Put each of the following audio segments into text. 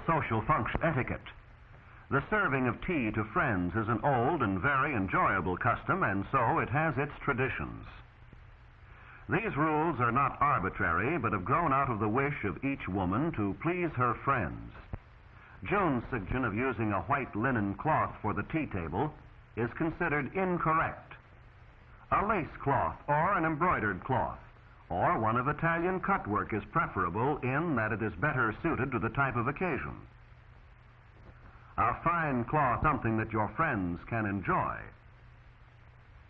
social function etiquette. The serving of tea to friends is an old and very enjoyable custom, and so it has its traditions. These rules are not arbitrary, but have grown out of the wish of each woman to please her friends. June's suggestion of using a white linen cloth for the tea table is considered incorrect. A lace cloth or an embroidered cloth or one of Italian cutwork is preferable in that it is better suited to the type of occasion. A fine cloth, something that your friends can enjoy.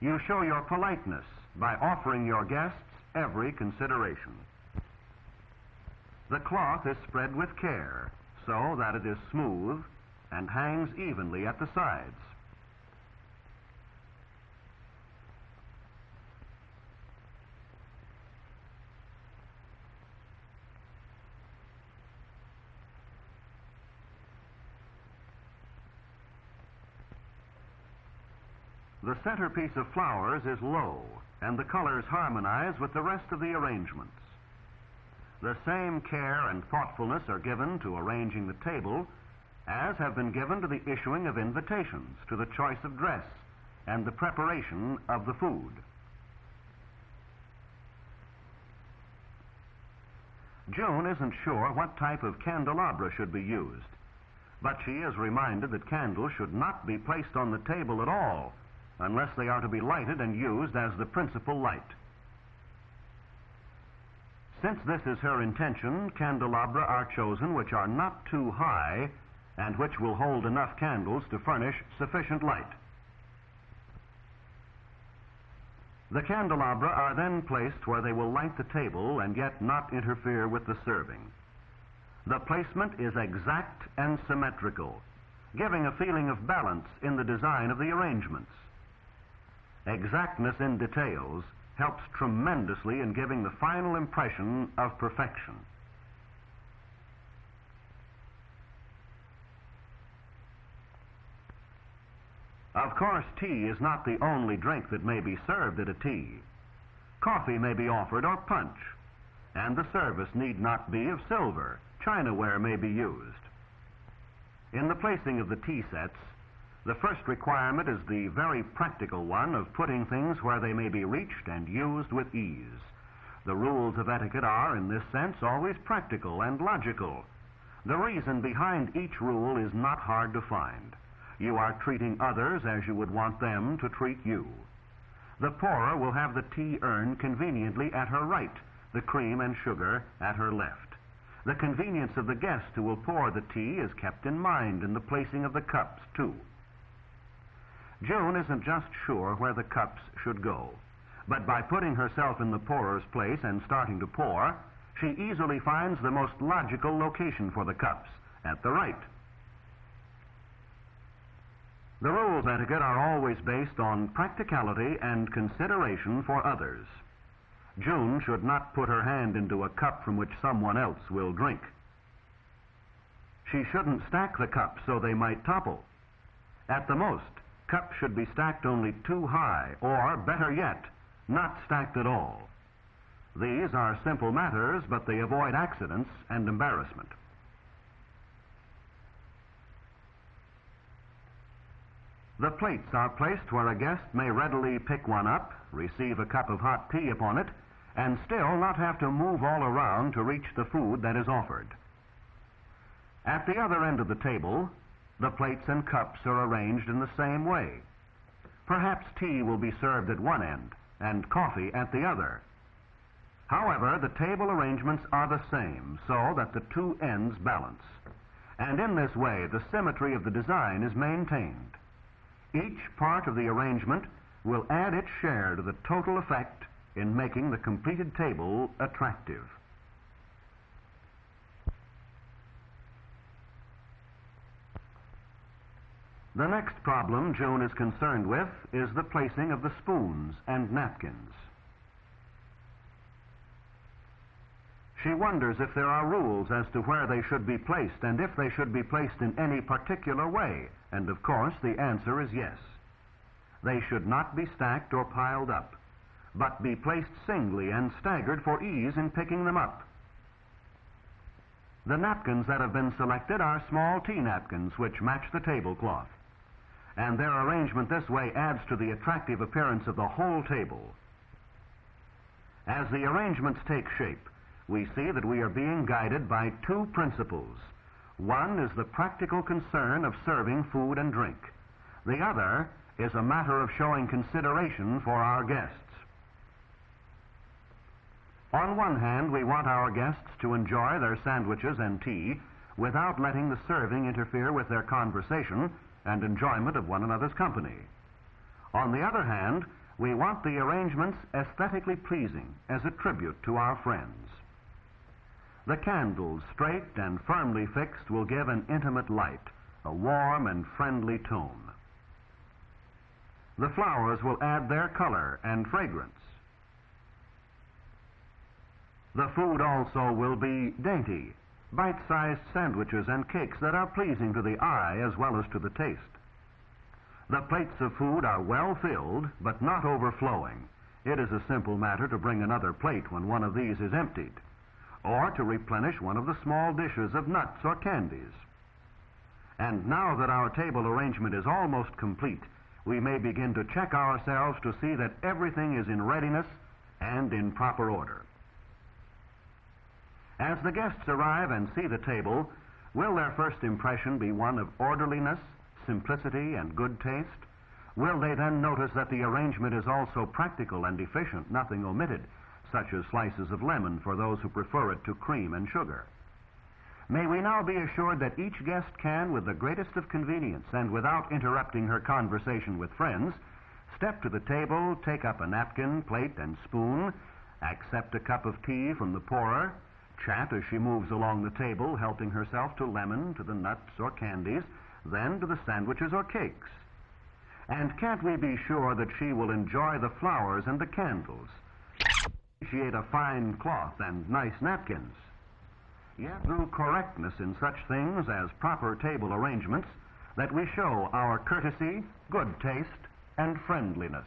You show your politeness by offering your guests every consideration. The cloth is spread with care so that it is smooth and hangs evenly at the sides. The centerpiece of flowers is low, and the colors harmonize with the rest of the arrangements. The same care and thoughtfulness are given to arranging the table as have been given to the issuing of invitations, to the choice of dress, and the preparation of the food. June isn't sure what type of candelabra should be used, but she is reminded that candles should not be placed on the table at all unless they are to be lighted and used as the principal light. Since this is her intention, candelabra are chosen which are not too high and which will hold enough candles to furnish sufficient light. The candelabra are then placed where they will light the table and yet not interfere with the serving. The placement is exact and symmetrical, giving a feeling of balance in the design of the arrangements. Exactness in details helps tremendously in giving the final impression of perfection. Of course, tea is not the only drink that may be served at a tea. Coffee may be offered or punch, and the service need not be of silver. Chinaware may be used. In the placing of the tea sets, the first requirement is the very practical one of putting things where they may be reached and used with ease. The rules of etiquette are, in this sense, always practical and logical. The reason behind each rule is not hard to find. You are treating others as you would want them to treat you. The pourer will have the tea urn conveniently at her right, the cream and sugar at her left. The convenience of the guest who will pour the tea is kept in mind in the placing of the cups, too. June isn't just sure where the cups should go, but by putting herself in the pourer's place and starting to pour, she easily finds the most logical location for the cups, at the right. The rules of etiquette are always based on practicality and consideration for others. June should not put her hand into a cup from which someone else will drink. She shouldn't stack the cups so they might topple. At the most, cups should be stacked only too high, or, better yet, not stacked at all. These are simple matters, but they avoid accidents and embarrassment. The plates are placed where a guest may readily pick one up, receive a cup of hot tea upon it, and still not have to move all around to reach the food that is offered. At the other end of the table, the plates and cups are arranged in the same way. Perhaps tea will be served at one end and coffee at the other. However, the table arrangements are the same so that the two ends balance. And in this way, the symmetry of the design is maintained. Each part of the arrangement will add its share to the total effect in making the completed table attractive. The next problem June is concerned with is the placing of the spoons and napkins. She wonders if there are rules as to where they should be placed and if they should be placed in any particular way, and of course the answer is yes. They should not be stacked or piled up, but be placed singly and staggered for ease in picking them up. The napkins that have been selected are small tea napkins which match the tablecloth, and their arrangement this way adds to the attractive appearance of the whole table. As the arrangements take shape, we see that we are being guided by two principles. One is the practical concern of serving food and drink. The other is a matter of showing consideration for our guests. On one hand, we want our guests to enjoy their sandwiches and tea without letting the serving interfere with their conversation and enjoyment of one another's company. On the other hand, we want the arrangements aesthetically pleasing as a tribute to our friends. The candles, straight and firmly fixed, will give an intimate light, a warm and friendly tone. The flowers will add their color and fragrance. The food also will be dainty, bite-sized sandwiches and cakes that are pleasing to the eye as well as to the taste. The plates of food are well filled, but not overflowing. It is a simple matter to bring another plate when one of these is emptied, or to replenish one of the small dishes of nuts or candies. And now that our table arrangement is almost complete, we may begin to check ourselves to see that everything is in readiness and in proper order. As the guests arrive and see the table, will their first impression be one of orderliness, simplicity, and good taste? Will they then notice that the arrangement is also practical and efficient, nothing omitted, such as slices of lemon for those who prefer it to cream and sugar? May we now be assured that each guest can, with the greatest of convenience and without interrupting her conversation with friends, step to the table, take up a napkin, plate, and spoon, accept a cup of tea from the pourer, chat as she moves along the table, helping herself to lemon, to the nuts or candies, then to the sandwiches or cakes. And can't we be sure that she will enjoy the flowers and the candles, appreciate a fine cloth and nice napkins? Yet through correctness in such things as proper table arrangements, that we show our courtesy, good taste, and friendliness.